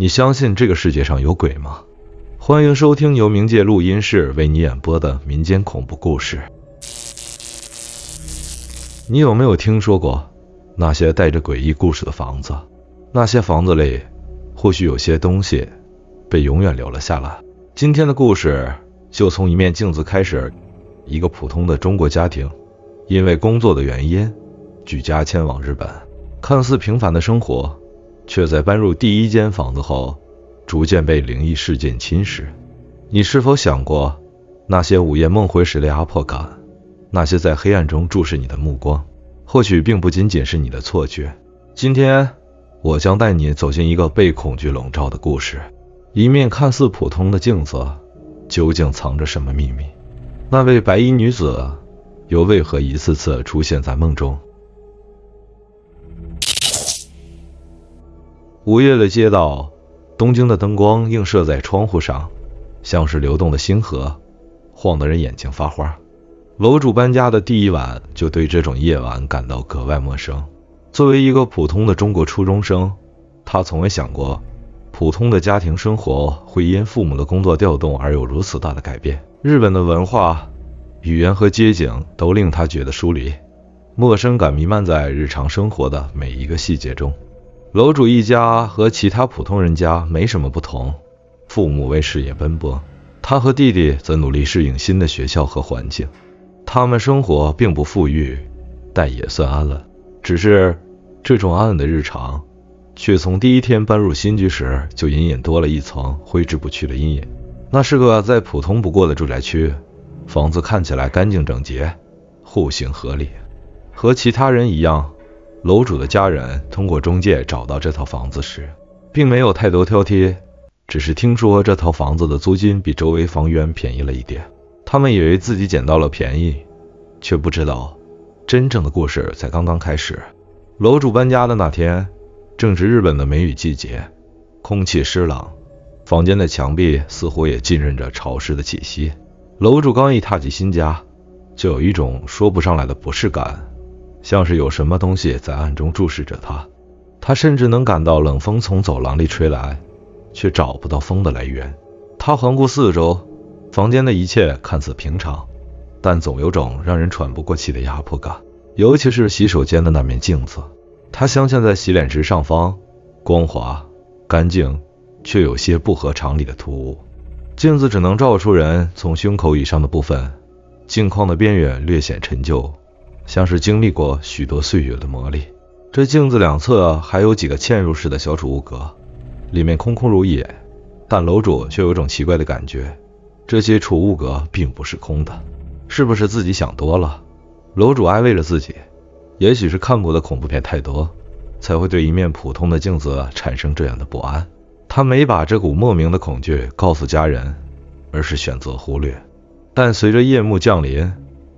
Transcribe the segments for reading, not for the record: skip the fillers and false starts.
你相信这个世界上有鬼吗？欢迎收听由冥界录音室为你演播的民间恐怖故事。你有没有听说过那些带着诡异故事的房子？那些房子里或许有些东西被永远留了下来。今天的故事就从一面镜子开始。一个普通的中国家庭因为工作的原因举家迁往日本，看似平凡的生活却在搬入第一间房子后逐渐被灵异事件侵蚀。你是否想过那些午夜梦回时的压迫感，那些在黑暗中注视你的目光，或许并不仅仅是你的错觉。今天我将带你走进一个被恐惧笼罩的故事，一面看似普通的镜子究竟藏着什么秘密？那位白衣女子又为何一次次出现在梦中？午夜的街道，东京的灯光映射在窗户上，像是流动的星河，晃得人眼睛发花。楼主搬家的第一晚就对这种夜晚感到格外陌生。作为一个普通的中国初中生，他从未想过普通的家庭生活会因父母的工作调动而有如此大的改变。日本的文化、语言和街景都令他觉得疏离，陌生感弥漫在日常生活的每一个细节中。楼主一家和其他普通人家没什么不同，父母为事业奔波，他和弟弟则努力适应新的学校和环境。他们生活并不富裕，但也算安稳。只是这种安稳的日常却从第一天搬入新居时就隐隐多了一层挥之不去的阴影。那是个再普通不过的住宅区，房子看起来干净整洁，户型合理。和其他人一样，楼主的家人通过中介找到这套房子时并没有太多挑剔，只是听说这套房子的租金比周围房源便宜了一点。他们以为自己捡到了便宜，却不知道真正的故事才刚刚开始。楼主搬家的那天正是日本的梅雨季节，空气湿朗，房间的墙壁似乎也浸润着潮湿的气息。楼主刚一踏进新家，就有一种说不上来的不适感，像是有什么东西在暗中注视着他。他甚至能感到冷风从走廊里吹来，却找不到风的来源。他环顾四周，房间的一切看似平常，但总有种让人喘不过气的压迫感。尤其是洗手间的那面镜子，它镶嵌在洗脸池上方，光滑干净，却有些不合常理的突兀。镜子只能照出人从胸口以上的部分，镜框的边缘略显陈旧，像是经历过许多岁月的磨砺。这镜子两侧还有几个嵌入式的小储物格，里面空空如也，但楼主却有种奇怪的感觉，这些储物格并不是空的。是不是自己想多了？楼主安慰着自己，也许是看过的恐怖片太多，才会对一面普通的镜子产生这样的不安。他没把这股莫名的恐惧告诉家人，而是选择忽略。但随着夜幕降临，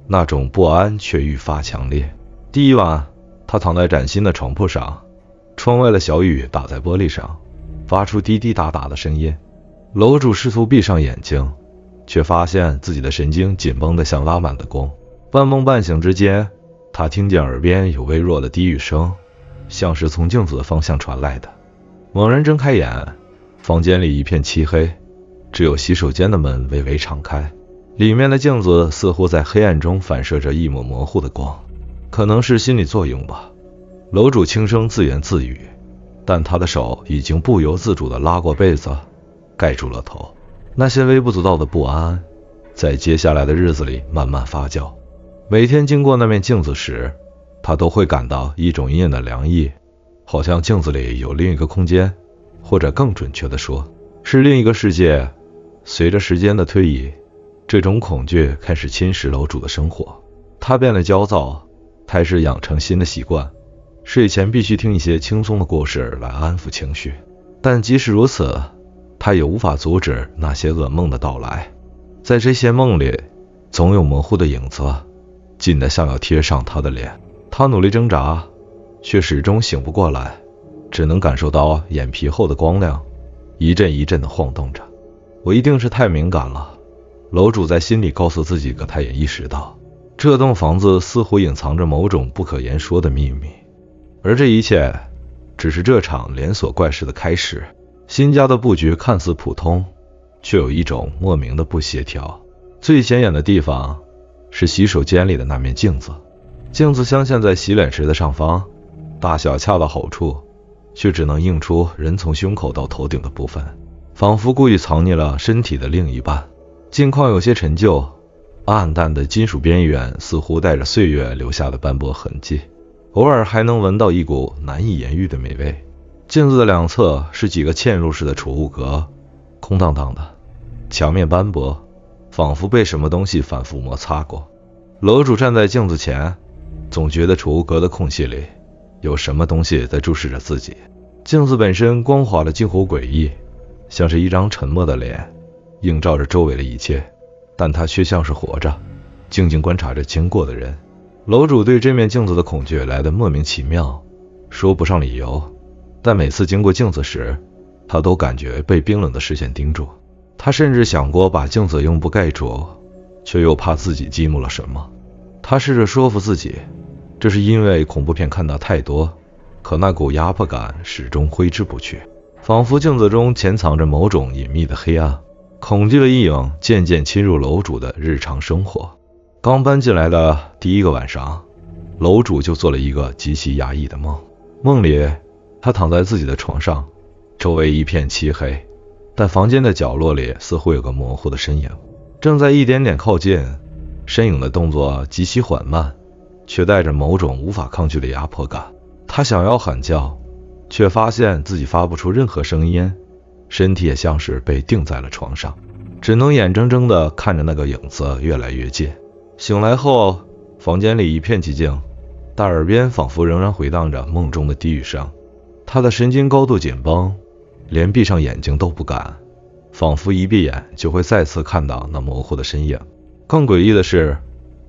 那种不安却愈发强烈。第一晚，他躺在崭新的床铺上，窗外的小雨打在玻璃上，发出滴滴答答的声音。楼主试图闭上眼睛，却发现自己的神经紧绷得像拉满的弓。半梦半醒之间，他听见耳边有微弱的低语声，像是从镜子的方向传来的。猛然睁开眼，房间里一片漆黑，只有洗手间的门微微敞开，里面的镜子似乎在黑暗中反射着一抹模糊的光。可能是心理作用吧，楼主轻声自言自语，但他的手已经不由自主地拉过被子，盖住了头。那些微不足道的不安在接下来的日子里慢慢发酵。每天经过那面镜子时，他都会感到一种隐隐的凉意，好像镜子里有另一个空间，或者更准确地说，是另一个世界。随着时间的推移，这种恐惧开始侵蚀楼主的生活，他变得焦躁，开始养成新的习惯，睡前必须听一些轻松的故事来安抚情绪。但即使如此，他也无法阻止那些噩梦的到来。在这些梦里，总有模糊的影子，近得像要贴上他的脸。他努力挣扎，却始终醒不过来，只能感受到眼皮后的光亮一阵一阵地晃动着。我一定是太敏感了，楼主在心里告诉自己，可他也意识到这栋房子似乎隐藏着某种不可言说的秘密，而这一切只是这场连锁怪事的开始。新家的布局看似普通，却有一种莫名的不协调。最显眼的地方是洗手间里的那面镜子，镜子镶嵌在洗脸池的上方，大小恰到好处，却只能映出人从胸口到头顶的部分，仿佛故意藏匿了身体的另一半。镜框有些陈旧，暗淡的金属边缘似乎带着岁月留下的斑驳痕迹，偶尔还能闻到一股难以言喻的美味。镜子的两侧是几个嵌入式的储物格，空荡荡的，墙面斑驳，仿佛被什么东西反复摩擦过。楼主站在镜子前，总觉得储物格的空隙里有什么东西在注视着自己。镜子本身光滑的近乎诡异，像是一张沉默的脸，映照着周围的一切，但它却像是活着，静静观察着经过的人。楼主对这面镜子的恐惧来得莫名其妙，说不上理由，但每次经过镜子时，他都感觉被冰冷的视线盯住。他甚至想过把镜子用布盖住，却又怕自己激怒了什么。他试着说服自己，这是因为恐怖片看得太多，可那股压迫感始终挥之不去，仿佛镜子中潜藏着某种隐秘的黑暗。恐惧的阴影渐渐侵入楼主的日常生活。刚搬进来的第一个晚上，楼主就做了一个极其压抑的梦。梦里，他躺在自己的床上，周围一片漆黑，但房间的角落里似乎有个模糊的身影，正在一点点靠近。身影的动作极其缓慢，却带着某种无法抗拒的压迫感。他想要喊叫，却发现自己发不出任何声音，身体也像是被定在了床上，只能眼睁睁地看着那个影子越来越近。醒来后，房间里一片寂静，但耳边仿佛仍然回荡着梦中的低语声。他的神经高度紧绷，连闭上眼睛都不敢，仿佛一闭眼就会再次看到那模糊的身影。更诡异的是，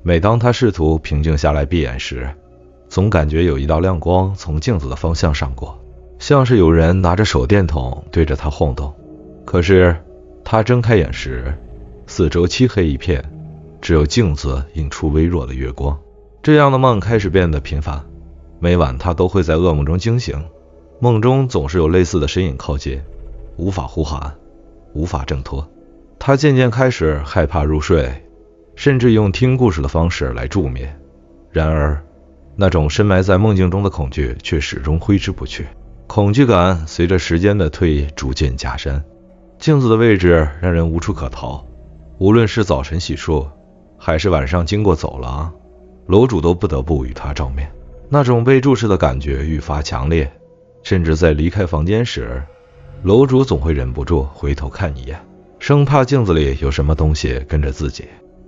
每当他试图平静下来闭眼时，总感觉有一道亮光从镜子的方向闪过，像是有人拿着手电筒对着他晃动。可是他睁开眼时，四周漆黑一片，只有镜子映出微弱的月光。这样的梦开始变得频繁，每晚他都会在噩梦中惊醒，梦中总是有类似的身影靠近，无法呼喊，无法挣脱。他渐渐开始害怕入睡，甚至用听故事的方式来助眠。然而那种深埋在梦境中的恐惧却始终挥之不去，恐惧感随着时间的推移逐渐加深。镜子的位置让人无处可逃，无论是早晨洗漱，还是晚上经过走廊，楼主都不得不与它照面。那种被注视的感觉愈发强烈，甚至在离开房间时，楼主总会忍不住回头看一眼，生怕镜子里有什么东西跟着自己。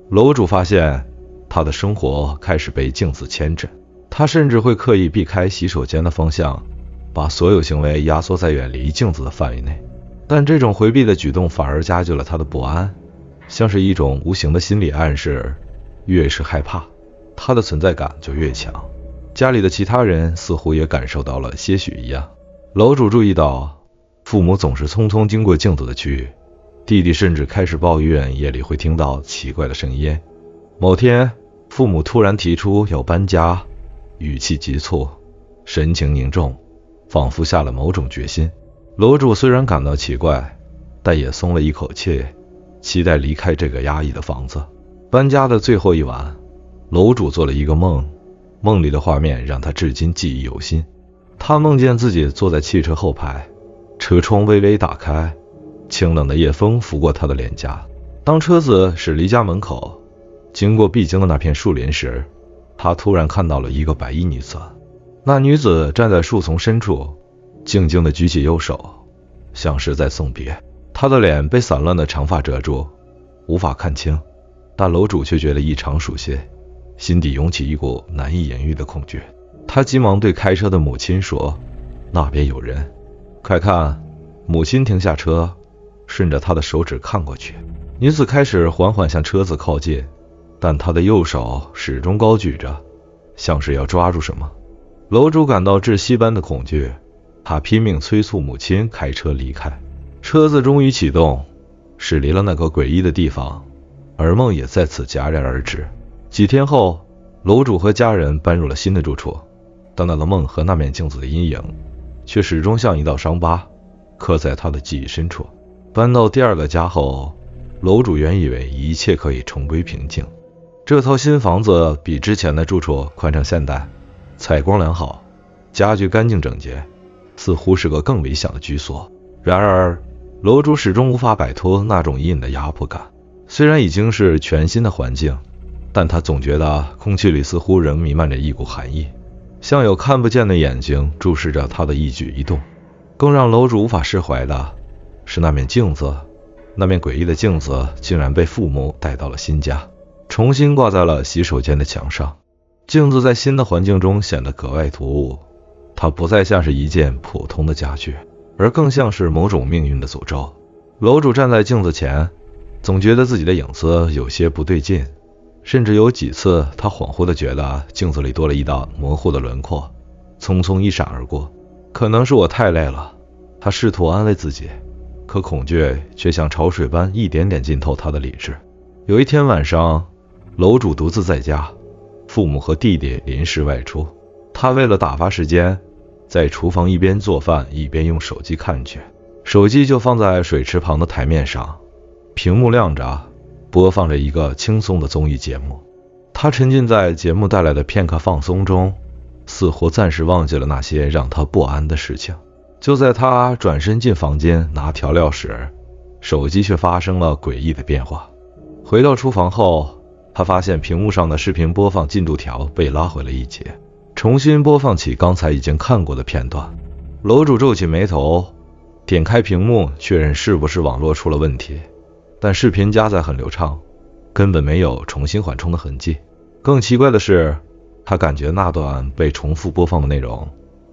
楼主发现他的生活开始被镜子牵制，他甚至会刻意避开洗手间的方向，把所有行为压缩在远离镜子的范围内。但这种回避的举动反而加剧了他的不安，像是一种无形的心理暗示，越是害怕，他的存在感就越强。家里的其他人似乎也感受到了些许一样。楼主注意到，父母总是匆匆经过镜子的区域，弟弟甚至开始抱怨夜里会听到奇怪的声音。某天，父母突然提出要搬家，语气急促，神情凝重，仿佛下了某种决心。楼主虽然感到奇怪，但也松了一口气，期待离开这个压抑的房子。搬家的最后一晚，楼主做了一个梦，梦里的画面让他至今记忆犹新。他梦见自己坐在汽车后排，车窗微微打开，清冷的夜风拂过他的脸颊。当车子驶离家门口，经过必经的那片树林时，他突然看到了一个白衣女子。那女子站在树丛深处，静静地举起右手，像是在送别。她的脸被散乱的长发遮住，无法看清，但楼主却觉得异常熟悉，心底涌起一股难以言喻的恐惧。他急忙对开车的母亲说：“那边有人，快看！”母亲停下车，顺着他的手指看过去。女子开始缓缓向车子靠近，但她的右手始终高举着，像是要抓住什么。楼主感到窒息般的恐惧，他拼命催促母亲开车离开。车子终于启动，驶离了那个诡异的地方，而梦也再次戛然而止。几天后，楼主和家人搬入了新的住处，但那个梦和那面镜子的阴影却始终像一道伤疤，刻在他的记忆深处。搬到第二个家后，楼主原以为一切可以重归平静。这套新房子比之前的住处宽敞现代，采光良好，家具干净整洁，似乎是个更理想的居所。然而，楼主始终无法摆脱那种隐隐的压迫感。虽然已经是全新的环境，但他总觉得空气里似乎仍弥漫着一股寒意，像有看不见的眼睛注视着他的一举一动。更让楼主无法释怀的是那面镜子，那面诡异的镜子竟然被父母带到了新家，重新挂在了洗手间的墙上。镜子在新的环境中显得格外突兀，它不再像是一件普通的家具，而更像是某种命运的诅咒。楼主站在镜子前，总觉得自己的影子有些不对劲，甚至有几次他恍惚地觉得镜子里多了一道模糊的轮廓，匆匆一闪而过。可能是我太累了，他试图安慰自己，可恐惧却像潮水般一点点浸透他的理智。有一天晚上，楼主独自在家，父母和弟弟临时外出，他为了打发时间，在厨房一边做饭一边用手机看剧。手机就放在水池旁的台面上，屏幕亮着，播放着一个轻松的综艺节目。他沉浸在节目带来的片刻放松中，似乎暂时忘记了那些让他不安的事情。就在他转身进房间拿调料时，手机却发生了诡异的变化。回到厨房后，他发现屏幕上的视频播放进度条被拉回了一节，重新播放起刚才已经看过的片段。楼主皱起眉头，点开屏幕确认是不是网络出了问题，但视频加载很流畅，根本没有重新缓冲的痕迹。更奇怪的是，他感觉那段被重复播放的内容，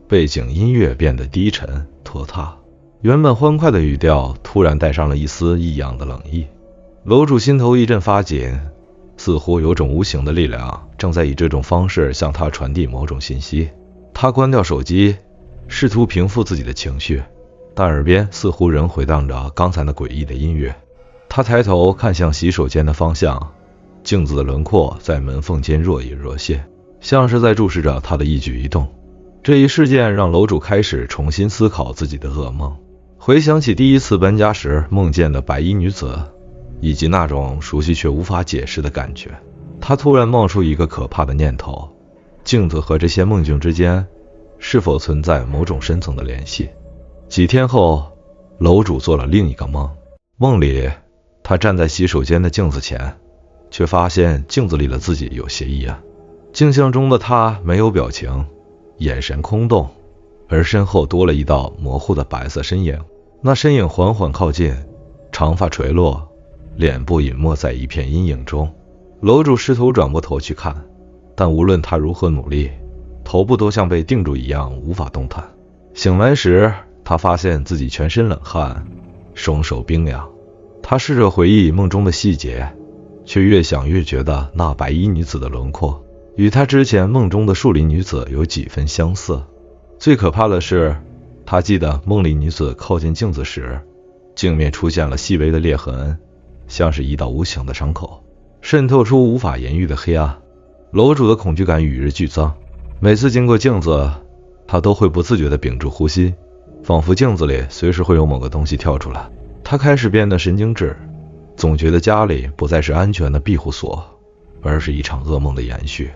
背景音乐变得低沉拖沓，原本欢快的语调突然带上了一丝异样的冷意。楼主心头一阵发紧，似乎有种无形的力量正在以这种方式向他传递某种信息。他关掉手机，试图平复自己的情绪，但耳边似乎仍回荡着刚才那诡异的音乐。他抬头看向洗手间的方向，镜子的轮廓在门缝间若隐若现，像是在注视着他的一举一动。这一事件让楼主开始重新思考自己的噩梦，回想起第一次搬家时梦见的白衣女子，以及那种熟悉却无法解释的感觉。他突然冒出一个可怕的念头，镜子和这些梦境之间是否存在某种深层的联系。几天后，楼主做了另一个梦，梦里他站在洗手间的镜子前，却发现镜子里的自己有些异样。镜像中的他没有表情，眼神空洞，而身后多了一道模糊的白色身影。那身影缓缓靠近，长发垂落，脸部隐没在一片阴影中。楼主试图转过头去看，但无论他如何努力，头部都像被定住一样无法动弹。醒来时，他发现自己全身冷汗，双手冰凉。他试着回忆梦中的细节，却越想越觉得那白衣女子的轮廓与他之前梦中的树林女子有几分相似。最可怕的是，他记得梦里女子靠近镜子时，镜面出现了细微的裂痕，像是一道无形的伤口，渗透出无法言喻的黑暗。楼主的恐惧感与日俱增，每次经过镜子，他都会不自觉地屏住呼吸，仿佛镜子里随时会有某个东西跳出来。他开始变得神经质，总觉得家里不再是安全的庇护所，而是一场噩梦的延续。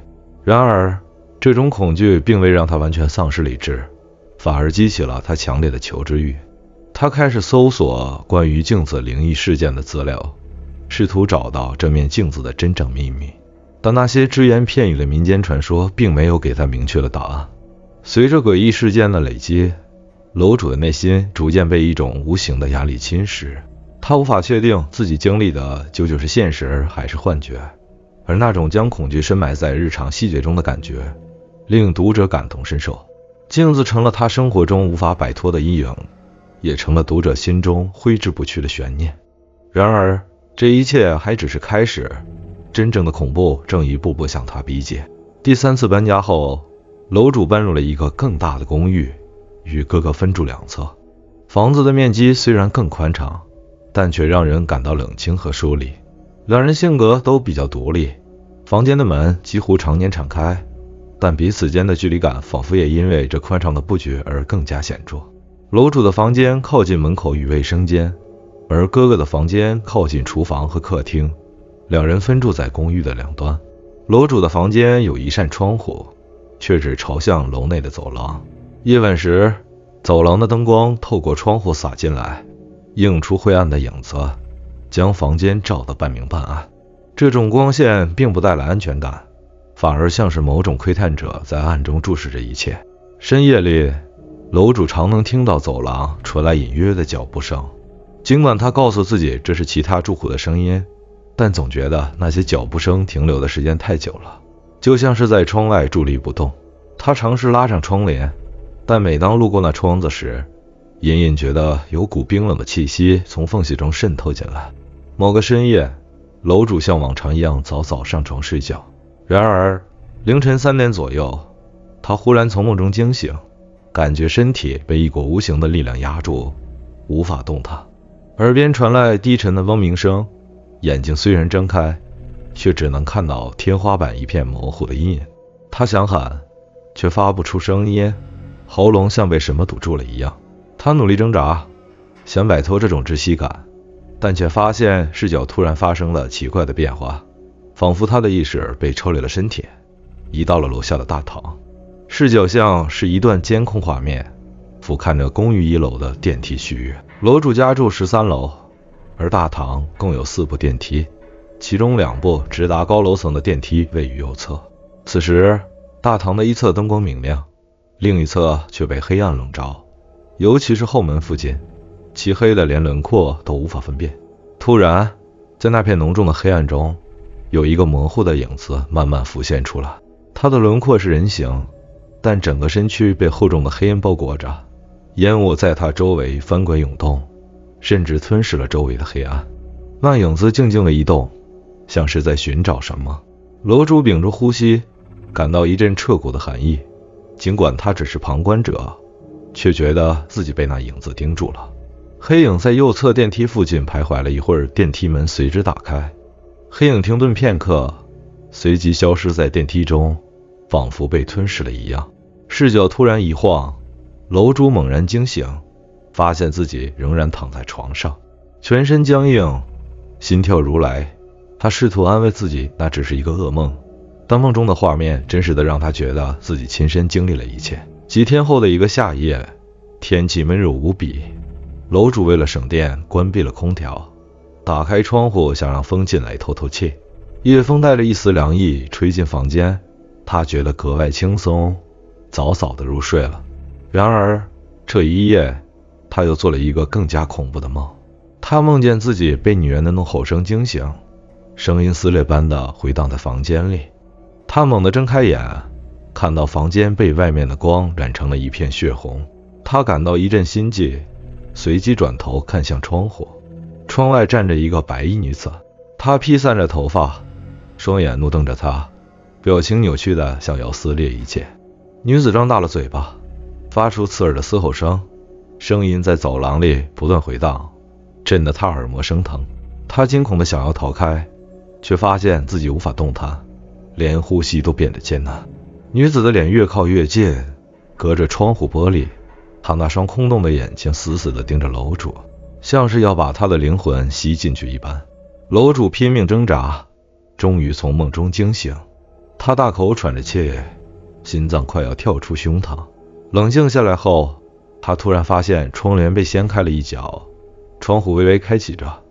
然而，这种恐惧并未让他完全丧失理智，反而激起了他强烈的求知欲。他开始搜索关于镜子灵异事件的资料，试图找到这面镜子的真正秘密。但那些只言片语的民间传说并没有给他明确的答案。随着诡异事件的累积，楼主的内心逐渐被一种无形的压力侵蚀，他无法确定自己经历的究竟是现实还是幻觉，而那种将恐惧深埋在日常细节中的感觉，令读者感同身受。镜子成了他生活中无法摆脱的阴影，也成了读者心中挥之不去的悬念。然而，这一切还只是开始，真正的恐怖正一步步向他逼近。第三次搬家后，楼主搬入了一个更大的公寓，与哥哥分住两侧。房子的面积虽然更宽敞，但却让人感到冷清和疏离。两人性格都比较独立，房间的门几乎常年敞开，但彼此间的距离感仿佛也因为这宽敞的布局而更加显著。楼主的房间靠近门口与卫生间，而哥哥的房间靠近厨房和客厅，两人分住在公寓的两端。楼主的房间有一扇窗户，却只朝向楼内的走廊。夜晚时，走廊的灯光透过窗户洒进来，映出灰暗的影子，将房间照得半明半暗。这种光线并不带来安全感，反而像是某种窥探者在暗中注视着一切。深夜里，楼主常能听到走廊传来隐约的脚步声，尽管他告诉自己这是其他住户的声音，但总觉得那些脚步声停留的时间太久了，就像是在窗外伫立不动。他尝试拉上窗帘，但每当路过那窗子时，隐隐觉得有股冰冷的气息从缝隙中渗透进来。某个深夜，楼主像往常一样早早上床睡觉，然而凌晨3点左右，他忽然从梦中惊醒，感觉身体被一股无形的力量压住，无法动弹。耳边传来低沉的嗡鸣声，眼睛虽然睁开，却只能看到天花板一片模糊的阴影。他想喊，却发不出声音，喉咙像被什么堵住了一样。他努力挣扎，想摆脱这种窒息感，但却发现视角突然发生了奇怪的变化，仿佛他的意识被抽离了身体，移到了楼下的大堂。视角像是一段监控画面，俯瞰着公寓1楼的电梯区域。楼主家住13楼，而大堂共有4部电梯，其中2部直达高楼层的电梯位于右侧。此时，大堂的一侧灯光明亮，另一侧却被黑暗笼罩，尤其是后门附近，漆黑的连轮廓都无法分辨。突然，在那片浓重的黑暗中，有一个模糊的影子慢慢浮现出来。它的轮廓是人形，但整个身躯被厚重的黑烟包裹着，烟雾在它周围翻滚涌动，甚至吞噬了周围的黑暗。那影子静静地移动，像是在寻找什么。楼主屏住呼吸，感到一阵彻骨的寒意，尽管他只是旁观者，却觉得自己被那影子盯住了。黑影在右侧电梯附近徘徊了一会儿，电梯门随之打开，黑影停顿片刻，随即消失在电梯中，仿佛被吞噬了一样。视角突然一晃，楼主猛然惊醒，发现自己仍然躺在床上，全身僵硬，心跳如来。他试图安慰自己那只是一个噩梦，但梦中的画面真实的让他觉得自己亲身经历了一切。几天后的一个夏夜，天气闷热无比，楼主为了省电关闭了空调，打开窗户想让风进来透透气。夜风带着一丝凉意吹进房间，他觉得格外轻松，早早的入睡了。然而这一夜，他又做了一个更加恐怖的梦。他梦见自己被女人的怒吼声惊醒，声音撕裂般的回荡在房间里。他猛地睁开眼，看到房间被外面的光染成了一片血红，他感到一阵心悸，随即转头看向窗户，窗外站着一个白衣女子，她披散着头发，双眼怒瞪着他，表情扭曲的想要撕裂一切。女子张大了嘴巴，发出刺耳的嘶吼声，声音在走廊里不断回荡，震得他耳膜生疼。他惊恐的想要逃开，却发现自己无法动弹，连呼吸都变得艰难。女子的脸越靠越近，隔着窗户玻璃，她那双空洞的眼睛死死地盯着楼主，像是要把他的灵魂吸进去一般。楼主拼命挣扎，终于从梦中惊醒，他大口喘着气，心脏快要跳出胸膛。冷静下来后，他突然发现窗帘被掀开了一角，窗户微微开启着，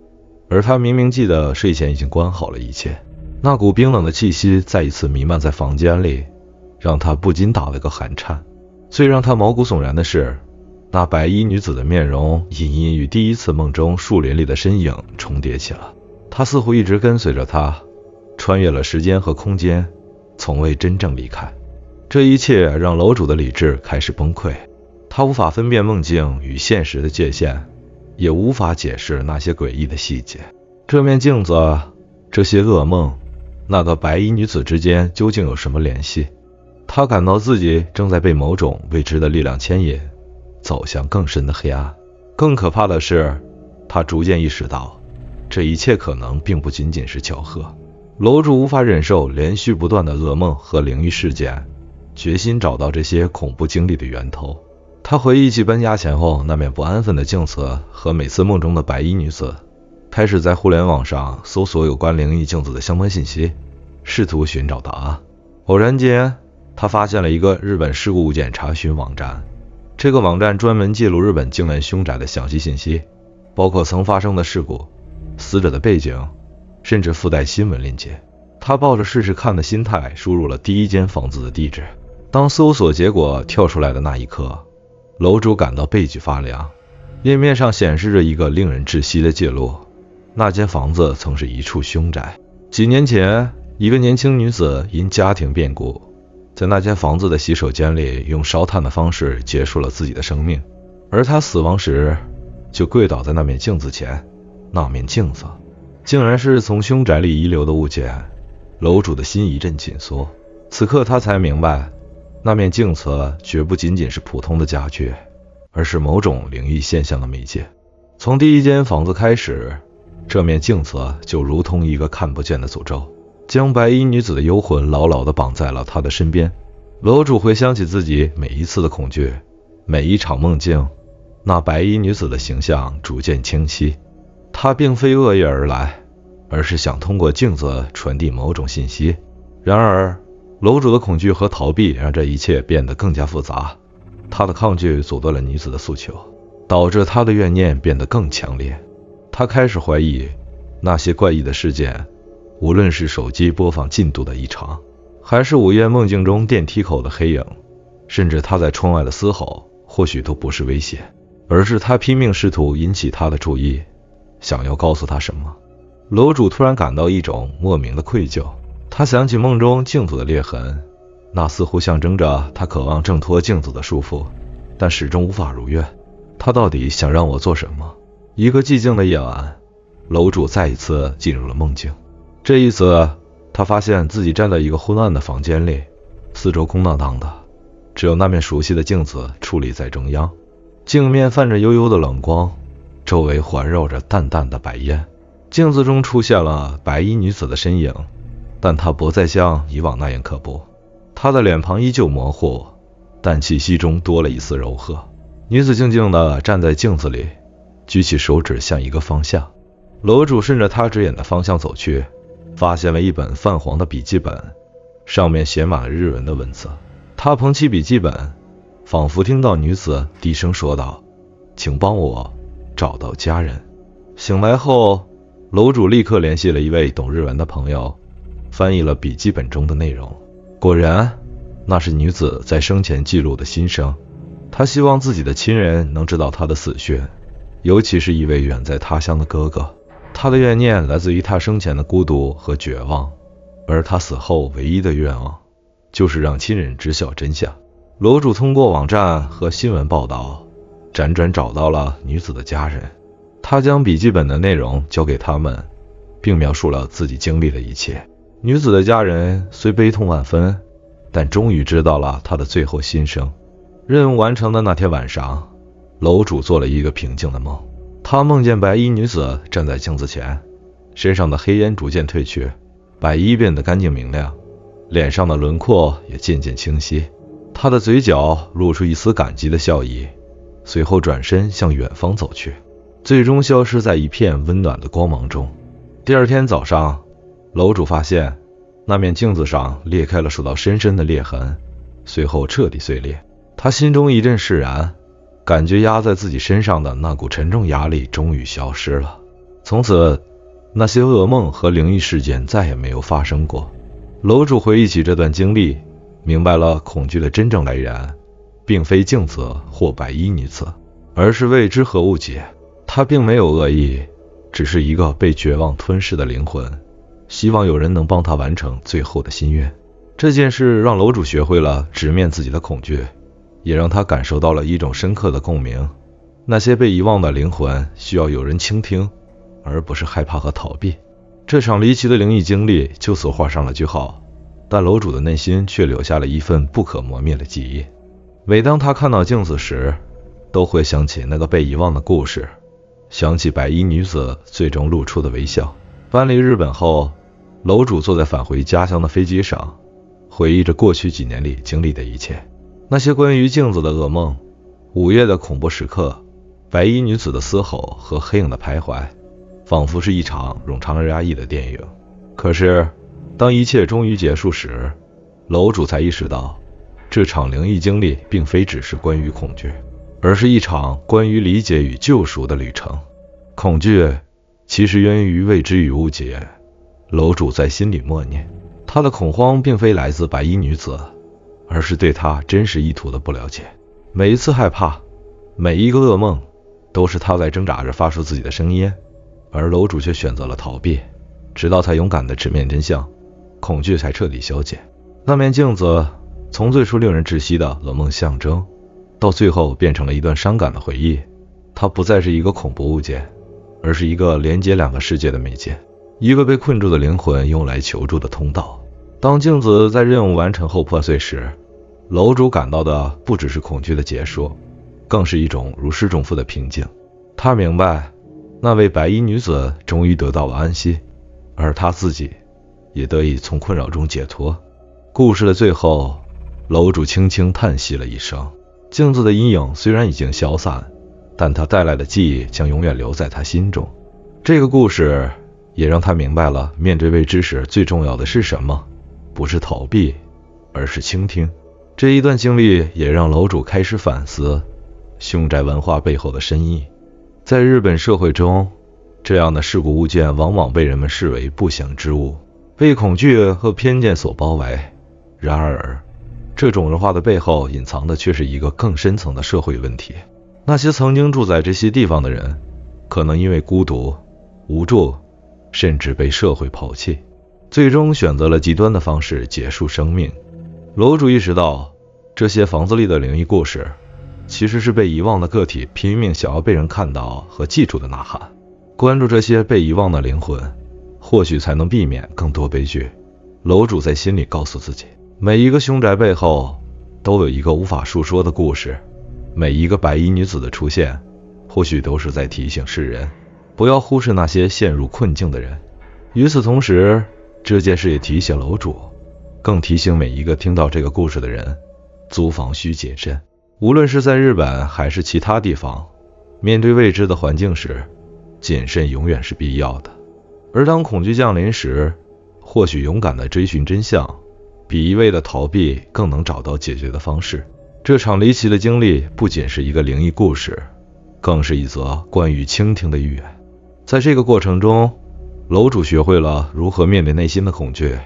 而他明明记得睡前已经关好了一切。那股冰冷的气息再一次弥漫在房间里，让他不禁打了个寒颤。最让他毛骨悚然的是，那白衣女子的面容隐隐与第一次梦中树林里的身影重叠起了。她似乎一直跟随着他，穿越了时间和空间，从未真正离开。这一切让楼主的理智开始崩溃，他无法分辨梦境与现实的界限，也无法解释那些诡异的细节。这面镜子，这些噩梦，那个白衣女子之间究竟有什么联系？他感到自己正在被某种未知的力量牵引，走向更深的黑暗。更可怕的是，他逐渐意识到，这一切可能并不仅仅是巧合。楼主无法忍受连续不断的噩梦和灵异事件，决心找到这些恐怖经历的源头。他回忆起搬家前后那面不安分的镜子和每次梦中的白衣女子，开始在互联网上搜索有关灵异镜子的相关信息，试图寻找答案。偶然间，他发现了一个日本事故物件查询网站，这个网站专门记录日本惊人凶宅的详细信息，包括曾发生的事故、死者的背景，甚至附带新闻链接。他抱着试试看的心态输入了第一间房子的地址。当搜索结果跳出来的那一刻，楼主感到背脊发凉。页面上显示着一个令人窒息的记录，那间房子曾是一处凶宅。几年前，一个年轻女子因家庭变故，在那间房子的洗手间里用烧炭的方式结束了自己的生命，而她死亡时就跪倒在那面镜子前。那面镜子竟然是从凶宅里遗留的物件，楼主的心一阵紧缩。此刻他才明白，那面镜子绝不仅仅是普通的家具，而是某种灵异现象的媒介。从第一间房子开始，这面镜子就如同一个看不见的诅咒，将白衣女子的幽魂牢牢地绑在了他的身边。楼主回想起自己每一次的恐惧，每一场梦境，那白衣女子的形象逐渐清晰。她并非恶意而来，而是想通过镜子传递某种信息。然而，楼主的恐惧和逃避让这一切变得更加复杂。他的抗拒阻断了女子的诉求，导致他的怨念变得更强烈。他开始怀疑那些怪异的事件，无论是手机播放进度的异常，还是午夜梦境中电梯口的黑影，甚至他在窗外的嘶吼，或许都不是威胁，而是他拼命试图引起他的注意，想要告诉他什么。楼主突然感到一种莫名的愧疚，他想起梦中镜子的裂痕，那似乎象征着他渴望挣脱镜子的束缚，但始终无法如愿。他到底想让我做什么？一个寂静的夜晚，楼主再一次进入了梦境。这一次，他发现自己站在一个昏暗的房间里，四周空荡荡的，只有那面熟悉的镜子矗立在中央。镜面泛着幽幽的冷光，周围环绕着淡淡的白烟。镜子中出现了白衣女子的身影，但她不再像以往那样可怖。她的脸庞依旧模糊，但气息中多了一丝柔和。女子静静地站在镜子里，举起手指向一个方向。楼主顺着她指引的方向走去，发现了一本泛黄的笔记本，上面写满了日文的文字。他捧起笔记本，仿佛听到女子低声说道：“请帮我找到家人。”醒来后，楼主立刻联系了一位懂日文的朋友，翻译了笔记本中的内容。果然，那是女子在生前记录的心声。她希望自己的亲人能知道她的死讯，尤其是一位远在他乡的哥哥。她的怨念来自于她生前的孤独和绝望，而她死后唯一的愿望就是让亲人知晓真相。楼主通过网站和新闻报道，辗转找到了女子的家人。他将笔记本的内容交给他们，并描述了自己经历的一切。女子的家人虽悲痛万分，但终于知道了她的最后心声。任务完成的那天晚上，楼主做了一个平静的梦。他梦见白衣女子站在镜子前，身上的黑烟逐渐褪去，白衣变得干净明亮，脸上的轮廓也渐渐清晰。她的嘴角露出一丝感激的笑意，随后转身向远方走去，最终消失在一片温暖的光芒中。第二天早上，楼主发现那面镜子上裂开了数道深深的裂痕，随后彻底碎裂。他心中一阵释然，感觉压在自己身上的那股沉重压力终于消失了。从此，那些噩梦和灵异事件再也没有发生过。楼主回忆起这段经历，明白了恐惧的真正来源，并非镜子或白衣女子，而是未知和误解。他并没有恶意，只是一个被绝望吞噬的灵魂，希望有人能帮他完成最后的心愿。这件事让楼主学会了直面自己的恐惧，也让他感受到了一种深刻的共鸣。那些被遗忘的灵魂需要有人倾听，而不是害怕和逃避。这场离奇的灵异经历就此画上了句号，但楼主的内心却留下了一份不可磨灭的记忆。每当他看到镜子时，都会想起那个被遗忘的故事，想起白衣女子最终露出的微笑。搬离日本后，楼主坐在返回家乡的飞机上，回忆着过去几年里经历的一切。那些关于镜子的噩梦，午夜的恐怖时刻，白衣女子的嘶吼和黑影的徘徊，仿佛是一场冗长而压抑的电影。可是，当一切终于结束时，楼主才意识到，这场灵异经历并非只是关于恐惧，而是一场关于理解与救赎的旅程。恐惧其实源于未知与误解，楼主在心里默念，他的恐慌并非来自白衣女子，而是对他真实意图的不了解。每一次害怕，每一个噩梦，都是他在挣扎着发出自己的声音，而楼主却选择了逃避，直到他勇敢地直面真相，恐惧才彻底消解。那面镜子从最初令人窒息的噩梦象征，到最后变成了一段伤感的回忆。它不再是一个恐怖物件，而是一个连接两个世界的媒介，一个被困住的灵魂用来求助的通道。当镜子在任务完成后破碎时，楼主感到的不只是恐惧的结束，更是一种如释重负的平静。他明白，那位白衣女子终于得到了安息，而他自己也得以从困扰中解脱。故事的最后，楼主轻轻叹息了一声。镜子的阴影虽然已经消散，但它带来的记忆将永远留在他心中。这个故事也让他明白了，面对未知时最重要的是什么，不是逃避，而是倾听。这一段经历也让楼主开始反思凶宅文化背后的深意。在日本社会中，这样的事故物件往往被人们视为不祥之物，被恐惧和偏见所包围。然而，这种文化的背后隐藏的却是一个更深层的社会问题。那些曾经住在这些地方的人，可能因为孤独、无助，甚至被社会抛弃，最终选择了极端的方式结束生命。楼主意识到，这些房子里的灵异故事，其实是被遗忘的个体拼命想要被人看到和记住的呐喊。关注这些被遗忘的灵魂，或许才能避免更多悲剧。楼主在心里告诉自己，每一个凶宅背后都有一个无法述说的故事，每一个白衣女子的出现，或许都是在提醒世人，不要忽视那些陷入困境的人。与此同时，这件事也提醒楼主，更提醒每一个听到这个故事的人，租房需谨慎。无论是在日本还是其他地方，面对未知的环境时，谨慎永远是必要的。而当恐惧降临时，或许勇敢地追寻真相，比一味的逃避更能找到解决的方式。这场离奇的经历不仅是一个灵异故事，更是一则关于倾听的寓言。在这个过程中，楼主学会了如何面对内心的恐惧，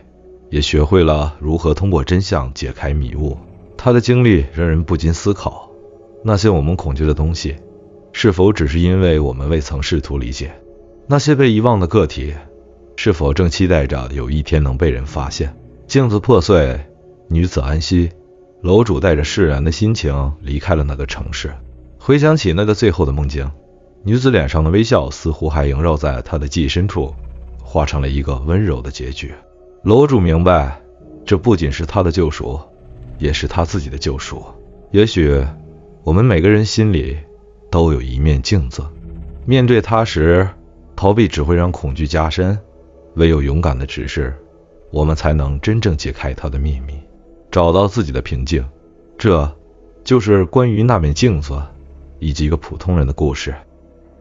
也学会了如何通过真相解开迷雾。他的经历让人不禁思考，那些我们恐惧的东西，是否只是因为我们未曾试图理解？那些被遗忘的个体，是否正期待着有一天能被人发现？镜子破碎，女子安息，楼主带着释然的心情离开了那个城市。回想起那个最后的梦境，女子脸上的微笑似乎还萦绕在她的记忆深处，化成了一个温柔的结局。楼主明白，这不仅是他的救赎，也是他自己的救赎。也许我们每个人心里都有一面镜子，面对它时，逃避只会让恐惧加深，唯有勇敢的直视，我们才能真正解开它的秘密，找到自己的平静。这就是关于那面镜子以及一个普通人的故事。